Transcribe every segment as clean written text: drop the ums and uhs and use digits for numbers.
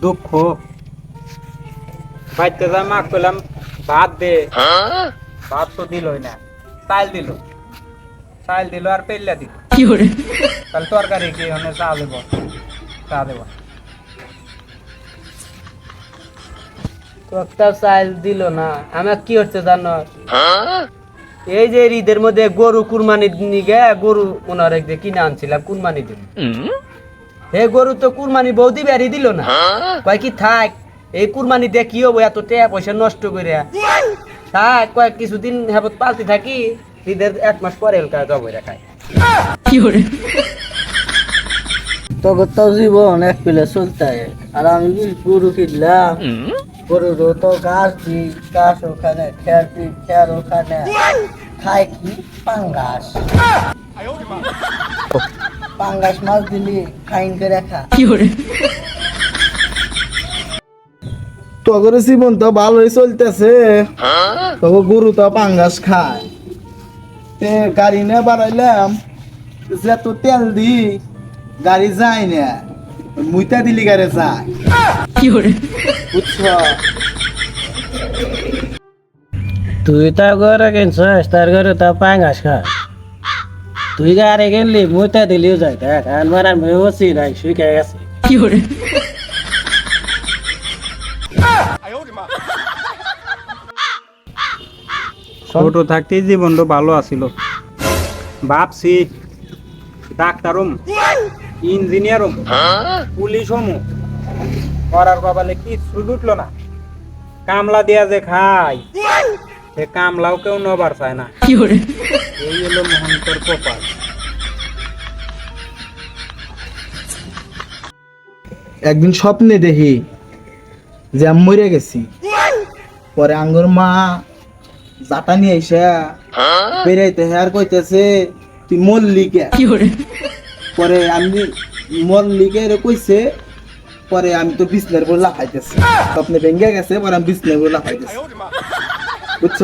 দুঃখ বাইতে যা মা কইলাম ভাত দে, ভাত তো দিলই না। চাল দিল আর পেল্লা দিল। তাহলে তরকারি কি হনে চা দেব, চা দেব। তো একটা চাল দিল না, আমার কি হচ্ছে জানো? এই যে ঈদের মধ্যে গরু কুরবানি নিগে গরু ওনার এক যে কিনে আনছিলাম কুরবানি দিন, হে গরু তো কুরবানি বৌদি বেরি দিল না। কয় কি থাক, এই কুরবানি দিয়ে কি হবো, এত টাকা পয়সা নষ্ট করে থাক, কয়েক কিছুদিন হেবত পালতে থাকি, ঈদের 1 মাস পরে এলকা জবইরা খায়। তখন তো জীবন এক পেলে চলতে, আর আমি গরু কিনলাম, গরুর তো ঘাস দি, ঘাস ওখানে, খেয়ার দি, খেয়ার ওখানে, খায় কি পাঙ্গাস। পাঙ্গাস মাছ দিলি খাইন করে খা। তখন জীবন তো ভালোই চলতেছে, তখন গরু তো পাঙ্গাস খায়। গাড়ি নিয়ে বাড়াইলাম, যে তো তেল দি গাড়ি যায় না, মুইতা দিলি গাড়ি যায়। বুঝছ? তুই তার ঘরে কিনছিস, তার ঘরে তো পাঙ্গাস খা। তুই গাড়ি কিনলি মুইতা দিলিও যায়, দেখ আমার আর মেয়েছি নাই শুয়ে গেছে। ছোট থাকতেই জীবনটা ভালো আছিল। ভাবছি ডাক্তারম, ইঞ্জিনিয়ারম, পুলিশম করার কপালে কিছু জুটলো না। কামলা দিয়া যে খাই, সে কামলাও কেউ নবার চায় না। এই হলো মহান্তর কপাল। একদিন স্বপ্নে দেখি যে আমি মরে গেছি, পরে আঙ্গুর মা জাটা নিয়ে এসে বেরাইতে আর কইতেছে তুই মল্লিকে। পরে আমি মল্লিকে কইছে, পরে আমি তো বিছনার উপর লাফাইতেছি, স্বপ্নে ভেঙে গেছে, পরে আমি বিছনার উপর লাফাইতেছি। বুঝছ?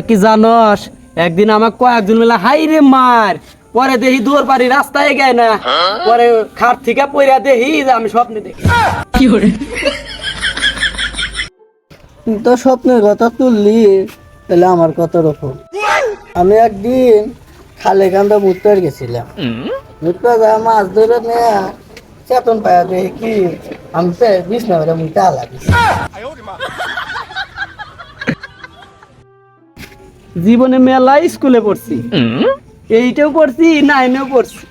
কি জানস, একদিন আমার কয়েকজন মিলে হাই রে মার, পরে দেখি দুয়ার বাড়ি রাস্তায় গায় না, পরে খাট থেকে পইরা দেখি যে আমি স্বপ্নে দেখি। তো স্বপ্নের কথা তুললি, তাহলে আমার কত রকম। আমি একদিন খালে কান্দা মুত্তার গেছিলাম, মুত্তা যা মাছ ধরে নেয়া চেতন পায়া দেখি কি আমি বিছনা করে মুইটা লাগিস। জীবনে মেলা স্কুলে পড়ছি, এইটাও পড়ছি, 9-এও পড়ছি,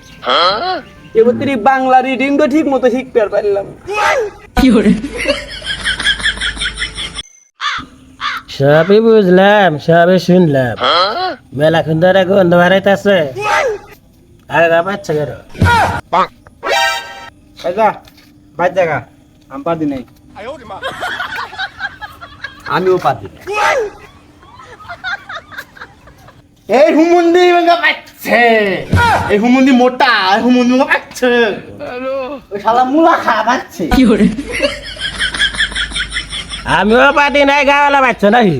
এবার বাংলা রিডিং তো ঠিক মতো শিখতে পারলাম। সবই বুঝলাম, সবই শুনলাম, মেলা সুন্দর গন্ধ বাড়াইতেছে। আরে বাচ্চা কেন যা বাইর জায়গা আমি পাদি নাই। আমিও পারি। এই হুমুন্দি ভাঙা পাচ্ছে, এই হুমুন্দি মোটা, এই হুমুন্দি ভাঙা পাচ্ছে, ওই শালা মুলা খাওয়া পাচ্ছে। আমিও পারি নাই, গাওয়ালা বাচ্চা নাকি?